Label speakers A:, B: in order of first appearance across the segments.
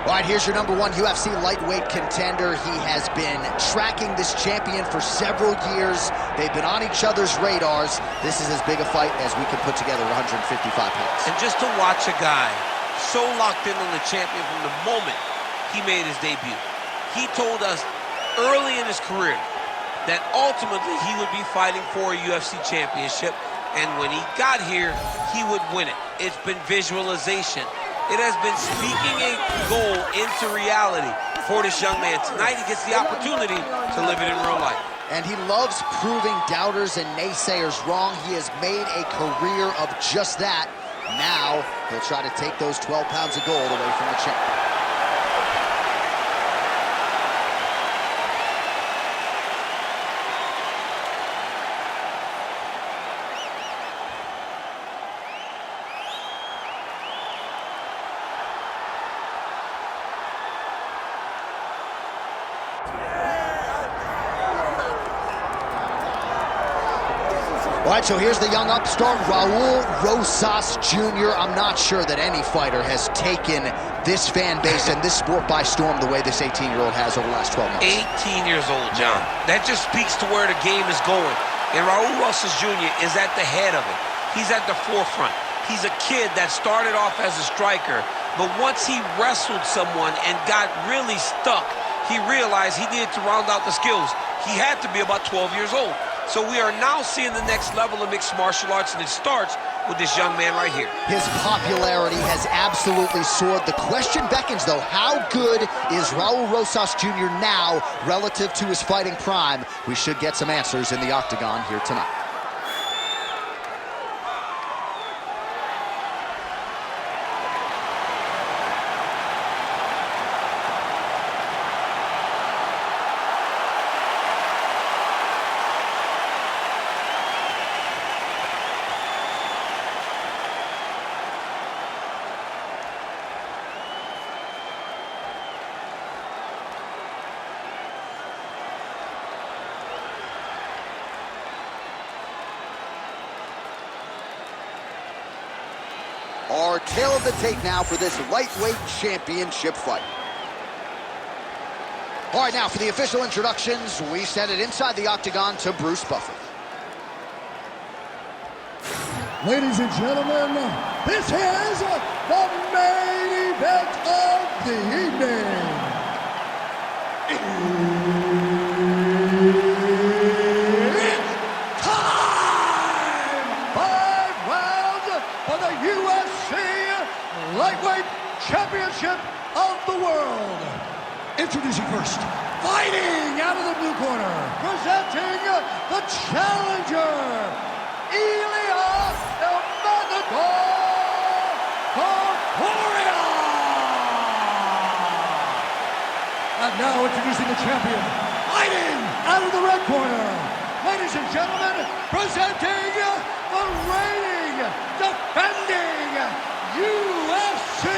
A: All right, here's your #1 UFC lightweight contender. He has been tracking this champion for several years. They've been on each other's radars. This is as big a fight as we could put together, 155 pounds.
B: And just to watch a guy so locked in on the champion from the moment he made his debut. He told us early in his career that ultimately he would be fighting for a UFC championship, and when he got here, he would win it. It's been visualization. It has been speaking a goal into reality for this young man. Tonight he gets the opportunity to live it in real life.
A: And he loves proving doubters and naysayers wrong. He has made a career of just that. Now he'll try to take those 12 pounds of gold away from the champ. All right, so here's the young upstart, Raul Rosas Jr. I'm not sure that any fighter has taken this fan base and this sport by storm the way this 18-year-old has over the last 12 months.
B: 18 years old, John. That just speaks to where the game is going. And Raul Rosas Jr. is at the head of it. He's at the forefront. He's a kid that started off as a striker, but once he wrestled someone and got really stuck, he realized he needed to round out the skills. He had to be about 12 years old. So we are now seeing the next level of mixed martial arts, and it starts with this young man right here.
A: His popularity has absolutely soared. The question beckons, though, how good is Raul Rosas Jr. now relative to his fighting prime? We should get some answers in the octagon here tonight. Our tail of the tape now for this lightweight championship fight. All right, now for the official introductions, we send it inside the octagon to Bruce Buffer.
C: Ladies and gentlemen, this is the main event of the evening. It's time! 5 rounds for the UFC Lightweight Championship of the World. Introducing first, fighting out of the blue corner, presenting the challenger, Ilia Topuria. And now introducing the champion, fighting out of the red corner, ladies and gentlemen, presenting the reigning, defending UFC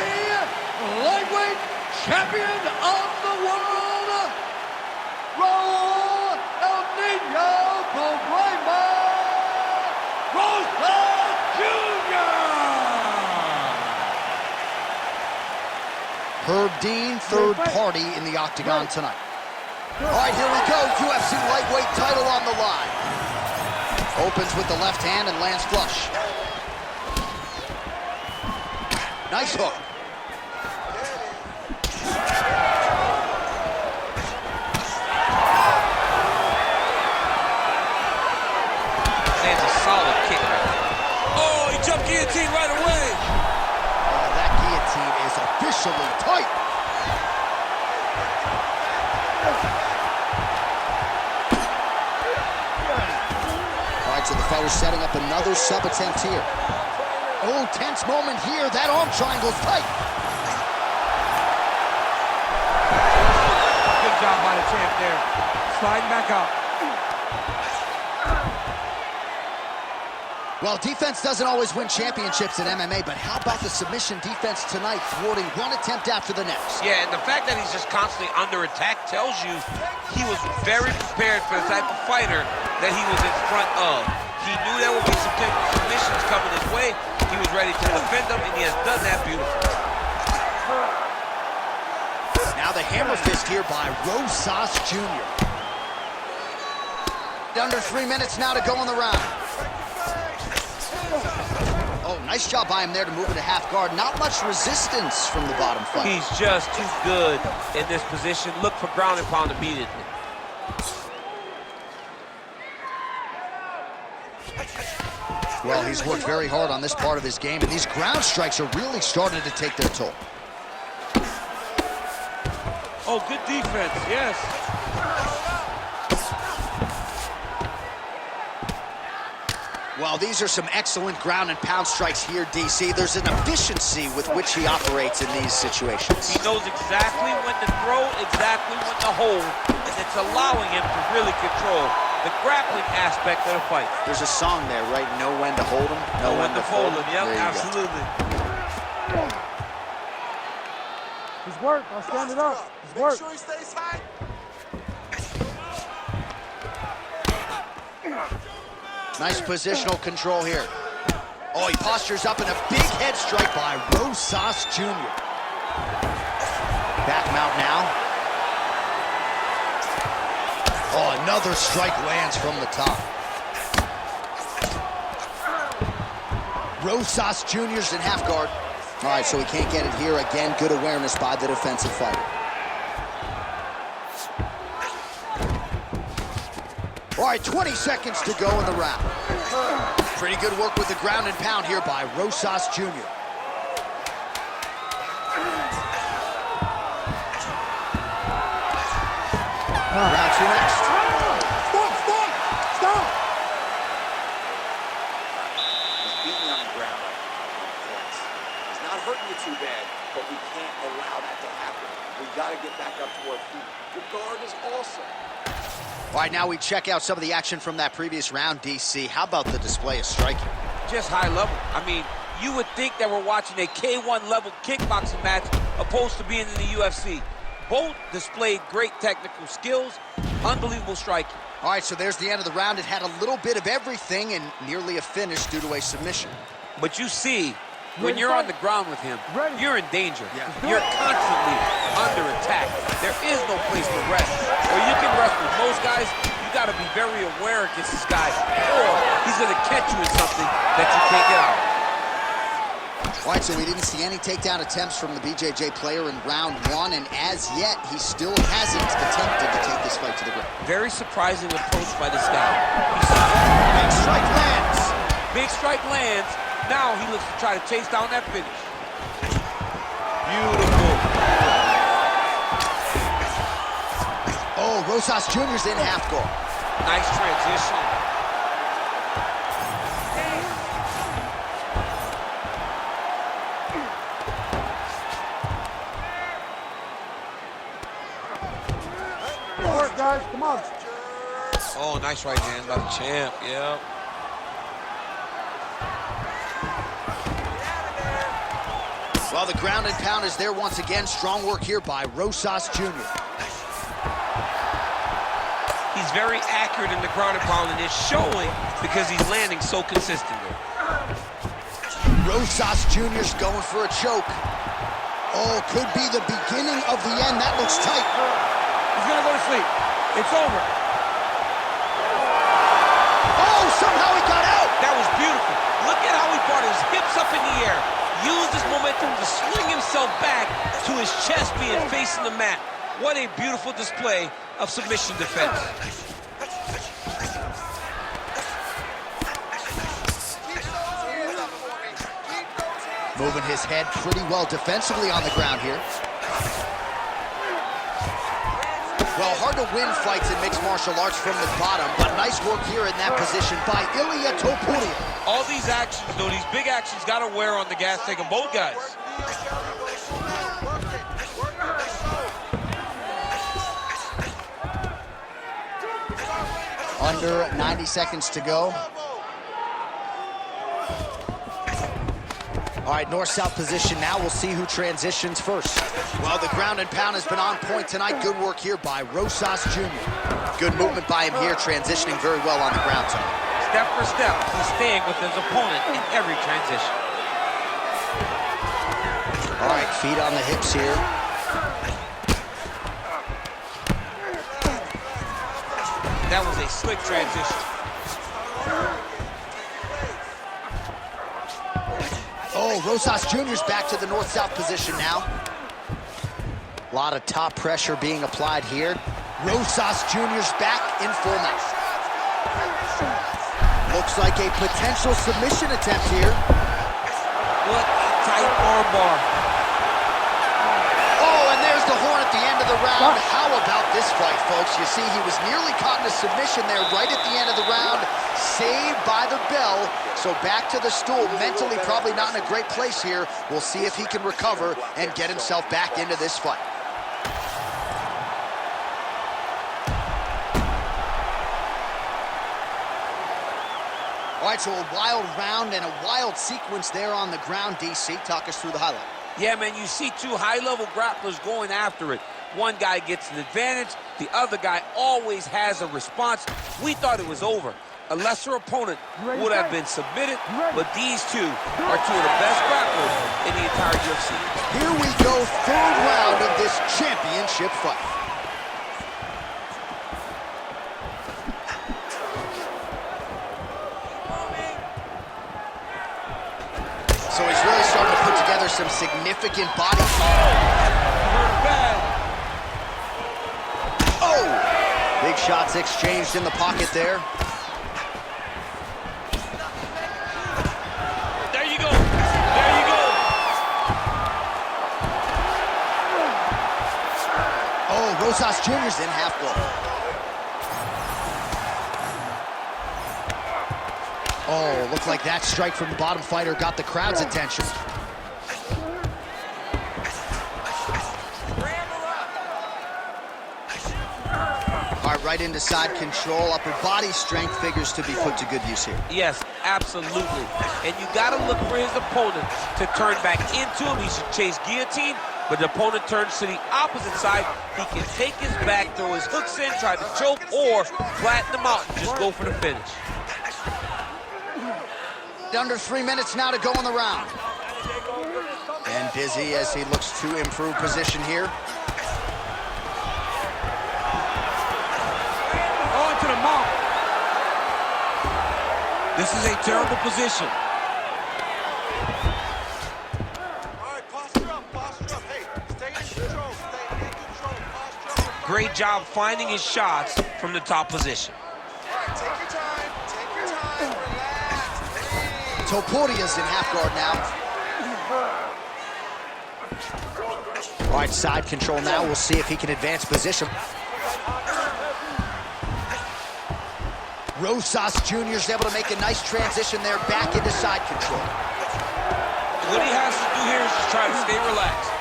C: Lightweight Champion of the World, Raul Rosas Jr.
A: Herb Dean, third party in the octagon tonight. All right, here we go. UFC lightweight title on the line. Opens with the left hand and lands flush. Nice hook.
B: Lands a solid kick right there. Oh, he jumped guillotine right away.
A: Oh, that guillotine is officially tight. All right, so the fighter's setting up another sub attempt here. Oh, tense moment here. That arm triangle's tight.
D: Good job by the champ there. Sliding back out.
A: Well, defense doesn't always win championships in MMA, but how about the submission defense tonight, thwarting one attempt after the next?
B: Yeah, and the fact that he's just constantly under attack tells you he was very prepared for the type of fighter that he was in front of. He knew there would be some submissions coming his way. He was ready to defend them, and he has done that beautifully.
A: Now the hammer fist here by Rosas Jr. Under 3 minutes now to go in the round. Oh, nice job by him there to move into half guard. Not much resistance from the bottom fighter.
B: He's just too good in this position. Look for ground and pound immediately.
A: Well, he's worked very hard on this part of his game, and these ground strikes are really starting to take their toll.
D: Oh, good defense, yes.
A: Well, these are some excellent ground and pound strikes here, DC. There's an efficiency with which he operates in these situations.
B: He knows exactly when to throw, exactly when to hold, and it's allowing him to really control the grappling aspect of the fight.
A: There's a song there, right? Know when to hold him,
B: know when to fold him. Yep, absolutely.
E: He's work. I'll stand it up. He's work.
F: Make sure he stays high.
A: Nice positional control here. Oh, he postures up in a big head strike by Rosas Jr. Back mount now. Oh, another strike lands from the top. Rosas Jr.'s in half guard. All right, so he can't get it here. Again, good awareness by the defensive fighter. All right, 20 seconds to go in the round. Pretty good work with the ground and pound here by Rosas Jr. Round two next.
E: Stop!
F: He's beating on the ground. He's not hurting you too bad, but we can't allow that to happen. We got to get back up to our feet. Your guard is awesome.
A: All right, now we check out some of the action from that previous round, DC. How about the display of striking?
B: Just high level. I mean, you would think that we're watching a K1 level kickboxing match opposed to being in the UFC. Both displayed great technical skills, unbelievable striking.
A: All right, so there's the end of the round. It had a little bit of everything and nearly a finish due to a submission.
B: But you see, when you're on the ground with him, you're in danger.
A: Yeah.
B: You're constantly under attack. There is no place to rest. Or you can rest with most guys, you got to be very aware against this guy, or he's going to catch you in something that you can't get out.
A: All right, so we didn't see any takedown attempts from the BJJ player in round one, and as yet, he still hasn't attempted to take this fight to the ground.
B: Very surprising approach by this guy.
A: Big strike lands.
B: Big strike lands. Now he looks to try to chase down that finish. Beautiful.
A: Oh, Rosas Jr.'s in half guard.
B: Nice transition.
E: Work, guys. Come on.
B: Oh, nice right hand by the champ. Yeah.
A: Well, the ground and pound is there once again. Strong work here by Rosas Jr.
B: He's very accurate in the ground and pound, and it's showing because he's landing so consistently.
A: Rosas Jr.'s going for a choke. Oh, could be the beginning of the end. That looks tight.
D: He's gonna go to sleep. It's over.
A: Oh, somehow he got out.
B: That was beautiful. Look at how he brought his hips up in the air. Used his momentum to swing himself back to his chest being facing the mat. What a beautiful display of submission defense.
A: Moving his head pretty well defensively on the ground here. Well, hard to win fights in mixed martial arts from the bottom, but nice work here in that position by Ilia Topuria.
B: All these actions, though, these big actions got to wear on the gas tank of both guys.
A: Under 90 seconds to go. All right, north-south position now. We'll see who transitions first. Well, the ground and pound has been on point tonight. Good work here by Rosas Jr. Good movement by him here, transitioning very well on the ground tonight.
B: step for step, he's staying with his opponent in every transition.
A: All right, feet on the hips here.
B: That was a slick transition.
A: Oh, Rosas Jr.'s back to the north-south position now. A lot of top pressure being applied here. Rosas Jr.'s back in full mount. Looks like a potential submission attempt here.
B: What a tight armbar.
A: Oh, and there's the horn at the end of the round. How about this fight, folks? You see, he was nearly caught in a submission there right at the end of the round. Saved by the bell. So back to the stool. Mentally probably not in a great place here. We'll see if he can recover and get himself back into this fight. All right, so a wild round and a wild sequence there on the ground, DC. Talk us through the highlight.
B: Yeah, man, you see two high-level grapplers going after it. One guy gets an advantage. The other guy always has a response. We thought it was over. A lesser opponent would have been submitted, but these two are two of the best grapplers in the entire UFC.
A: Here we go, third round of this championship fight. So he's really starting to put together some significant body. Oh! Big shots exchanged in the pocket there.
B: There you go. There you go.
A: Oh, Rosas Jr.'s in half guard. Oh, looked like that strike from the bottom fighter got the crowd's attention. All right, right into side control. Upper body strength figures to be put to good use here.
B: Yes, absolutely. And you got to look for his opponent to turn back into him. He should chase guillotine, but the opponent turns to the opposite side. He can take his back, throw his hooks in, try to choke, or flatten him out and just go for the finish.
A: Under 3 minutes now to go in the round. And busy as he looks to improve position here.
D: On to the mount.
B: This is a terrible position.
F: All right, posture up, posture up. Hey, stay in control, posture up.
B: Great job finding his shots from the top position.
F: All right, take your time, relax, breathe.
A: Topuria's in half guard now. All right, side control now. We'll see if he can advance position. Rosas Jr.'s able to make a nice transition there back into side control.
B: What he has to do here is just try to stay relaxed.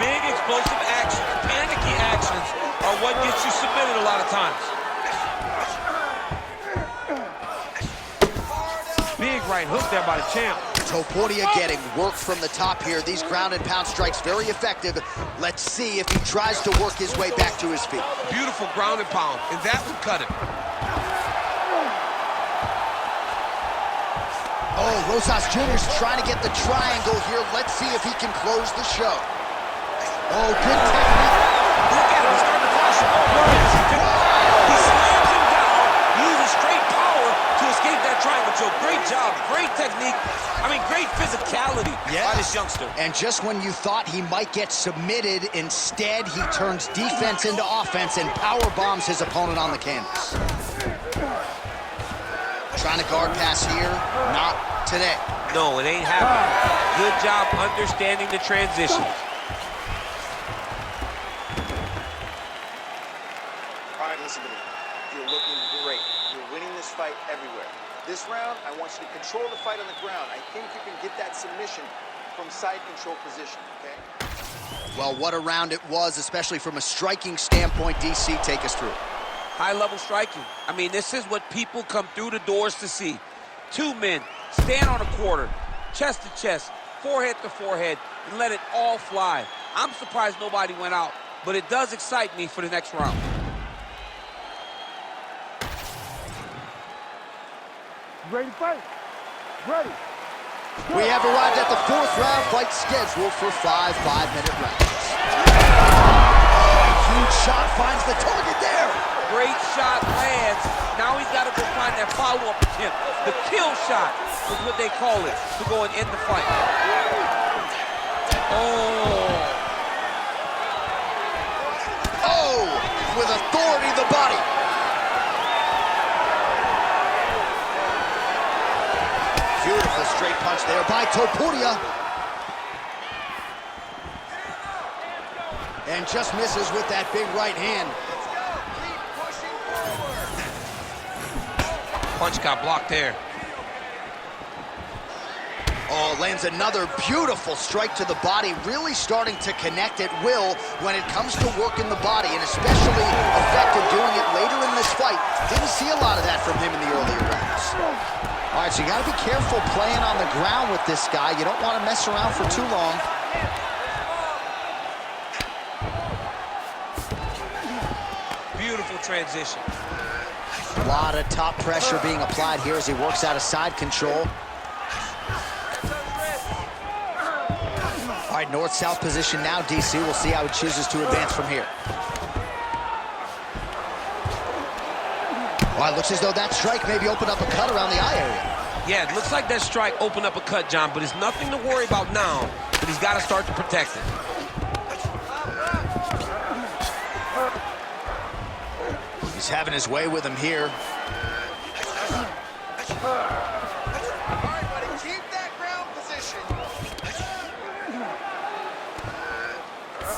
B: Big explosive actions, panicky actions are what gets you submitted a lot of times.
D: Big right hook there by the champ.
A: Topuria getting work from the top here. These ground and pound strikes very effective. Let's see if he tries to work his way back to his feet.
B: Beautiful ground and pound, and that would cut him.
A: Oh, Rosas Jr.'s trying to get the triangle here. Let's see if he can close the show. Oh, good technique.
B: Look at him, he's starting to flash him. He slams him down, uses straight power to escape that triangle choke. Great job, great technique. I mean, great physicality by this youngster.
A: And just when you thought he might get submitted, instead he turns defense into offense and power bombs his opponent on the canvas. Trying to guard pass here, not today.
B: No, it ain't happening. Good job understanding the transition.
F: All right, listen to me. You're looking great. You're winning this fight everywhere. This round, I want you to control the fight on the ground. I think you can get that submission from side control position, okay?
A: Well, what a round it was, especially from a striking standpoint. DC, take us through.
B: High-level striking. I mean, this is what people come through the doors to see. Two men stand on a quarter, chest to chest, forehead to forehead, and let it all fly. I'm surprised nobody went out, but it does excite me for the next round.
E: You ready to fight? Ready.
A: We have arrived at the 4th round fight scheduled for 5 5-minute rounds. Huge shot finds the target there.
B: Great shot lands. Now he's got to go find that follow-up attempt. The kill shot is what they call it, to go and end the fight.
A: Oh, with authority the body. Beautiful straight punch there by Topuria. And just misses with that big right hand.
B: Punch got blocked there.
A: Oh, lands another beautiful strike to the body, really starting to connect at will when it comes to working the body, and especially effective doing it later in this fight. Didn't see a lot of that from him in the earlier rounds. All right, so you got to be careful playing on the ground with this guy. You don't want to mess around for too long.
B: Beautiful transition.
A: A lot of top pressure being applied here as he works out of side control. All right, north-south position now, DC. We'll see how he chooses to advance from here. Well, it looks as though that strike maybe opened up a cut around the eye area.
B: Yeah, it looks like that strike opened up a cut, John, but it's nothing to worry about now, but he's got to start to protect it.
A: He's having his way with him here.
F: All right, buddy, keep that ground position.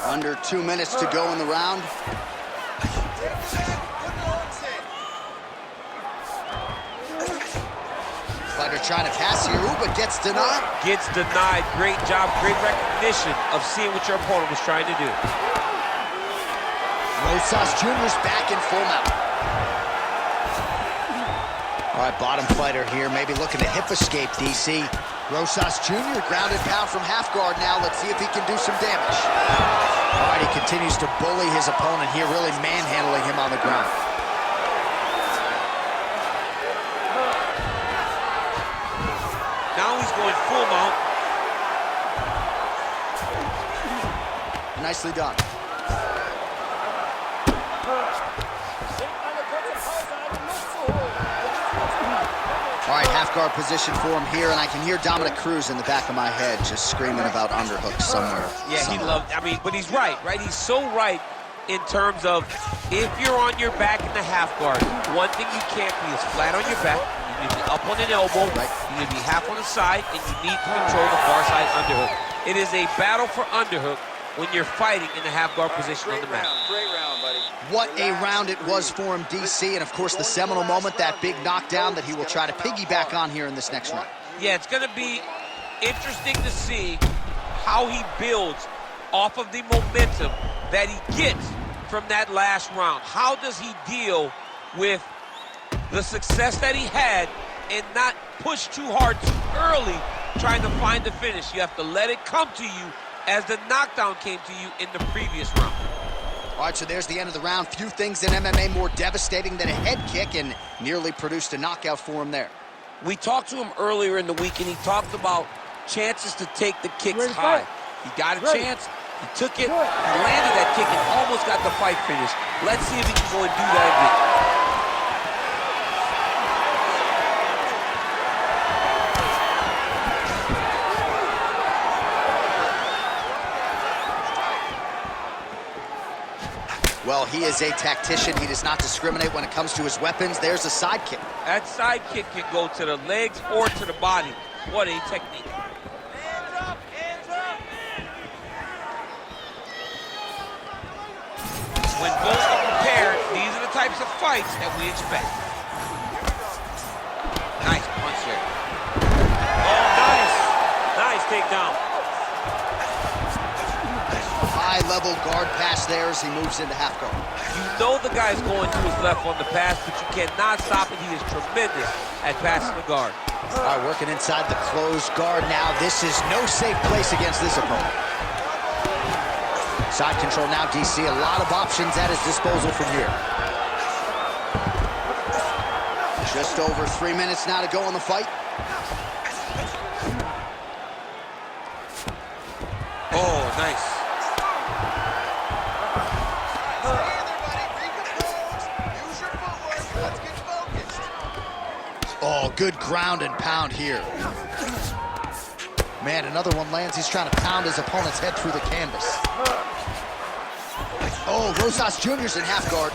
A: Under 2 minutes to go in the round. Fighter trying to pass here, but gets denied.
B: Gets denied. Great job, great recognition of seeing what your opponent was trying to do.
A: Rosas Jr.'s back in full mount. All right, bottom fighter here, maybe looking to hip escape, DC. Rosas Jr. grounded pound from half guard now. Let's see if he can do some damage. All right, he continues to bully his opponent here, really manhandling him on the ground.
B: Now he's going full mount.
A: Nicely done. All right, half guard position for him here, and I can hear Dominic Cruz in the back of my head just screaming about underhooks somewhere.
B: Yeah, he loved, I mean, but he's right? He's so right in terms of if you're on your back in the half guard, one thing you can't be is flat on your back. You need to be up on an elbow,
A: right.
B: You need to be half on the side, and you need to control the far side underhook. It is a battle for underhook when you're fighting in the half guard position on the mat.
F: Great round, buddy.
A: What a round it was for him, DC, and of course the seminal moment, that big knockdown that he will try to piggyback on here in this next round.
B: Yeah, it's going to be interesting to see how he builds off of the momentum that he gets from that last round. How does he deal with the success that he had and not push too hard too early trying to find the finish? You have to let it come to you as the knockdown came to you in the previous round.
A: All right, so there's the end of the round. Few things in MMA more devastating than a head kick, and nearly produced a knockout for him there.
B: We talked to him earlier in the week, and he talked about chances to take the kicks high. He got a chance, he took it, he landed that kick, and almost got the fight finished. Let's see if he can go and do that again.
A: Well, he is a tactician. He does not discriminate when it comes to his weapons. There's a side kick.
B: That side kick can go to the legs or to the body. What a technique. Hands up, hands up. When both are prepared, these are the types of fights that we expect. Nice punch there.
D: Oh, nice. Nice takedown.
A: High-level guard pass there as he moves into half guard.
B: You know the guy's going to his left on the pass, but you cannot stop it. He is tremendous at passing the guard.
A: All right, working inside the closed guard now. This is no safe place against this opponent. Side control now, DC. A lot of options at his disposal from here. Just over 3 minutes now to go in the fight.
B: Oh, nice.
A: Oh, good ground and pound here. Man, another one lands. He's trying to pound his opponent's head through the canvas. Oh, Rosas Jr.'s in half guard.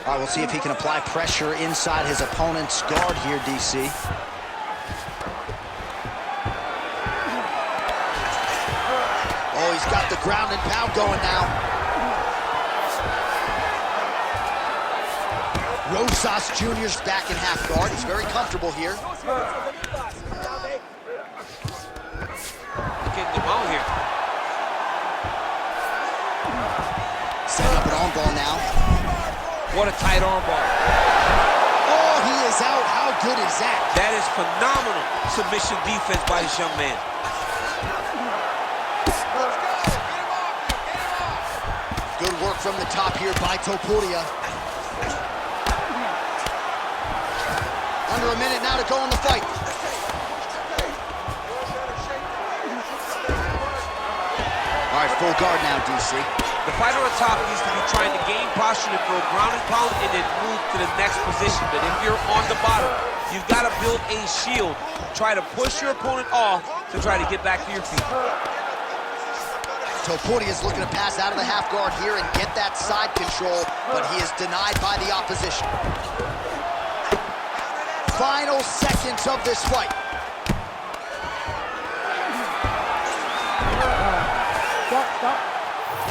A: All right, we'll see if he can apply pressure inside his opponent's guard here, DC. Oh, he's got the ground and pound going now. Rosas Jr.'s back in half guard. He's very comfortable here.
B: Getting him out here.
A: Setting up an arm ball now.
B: What a tight arm bar.
A: Oh, he is out. How good is that?
B: That is phenomenal submission defense by this young man.
A: Good work from the top here by Topuria. Under a minute now to go in the fight. All right, full guard now, DC.
B: The fighter on top needs to be trying to gain posture to throw ground and pound and then move to the next position. But if you're on the bottom, you've got to build a shield. Try to push your opponent off to try to get back to your feet.
A: Topuria is looking to pass out of the half guard here and get that side control, but he is denied by the opposition. Final seconds of this fight.
E: Stop.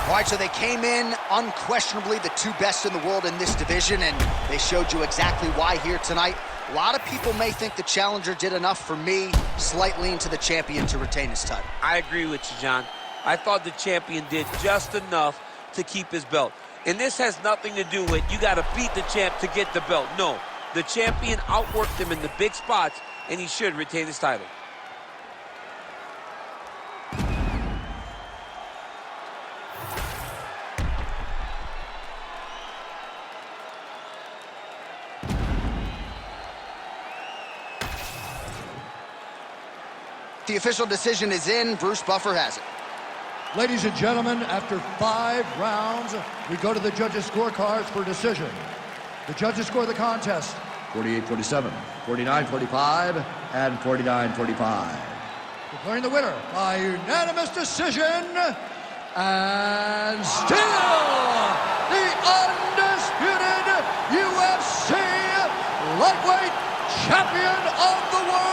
A: All right, so they came in unquestionably the two best in the world in this division, and they showed you exactly why here tonight. A lot of people may think the challenger did enough. For me, slight lean to the champion to retain his title.
B: I agree with you, John. I thought the champion did just enough to keep his belt. And this has nothing to do with you got to beat the champ to get the belt. No, the champion outworked him in the big spots, and he should retain his title.
A: The official decision is in. Bruce Buffer has it.
C: Ladies and gentlemen, after 5 rounds, we go to the judges' scorecards for decision. The judges score the contest 48-47, 49-45, and 49-45. Declaring the winner by unanimous decision, and still the undisputed UFC lightweight champion of the world,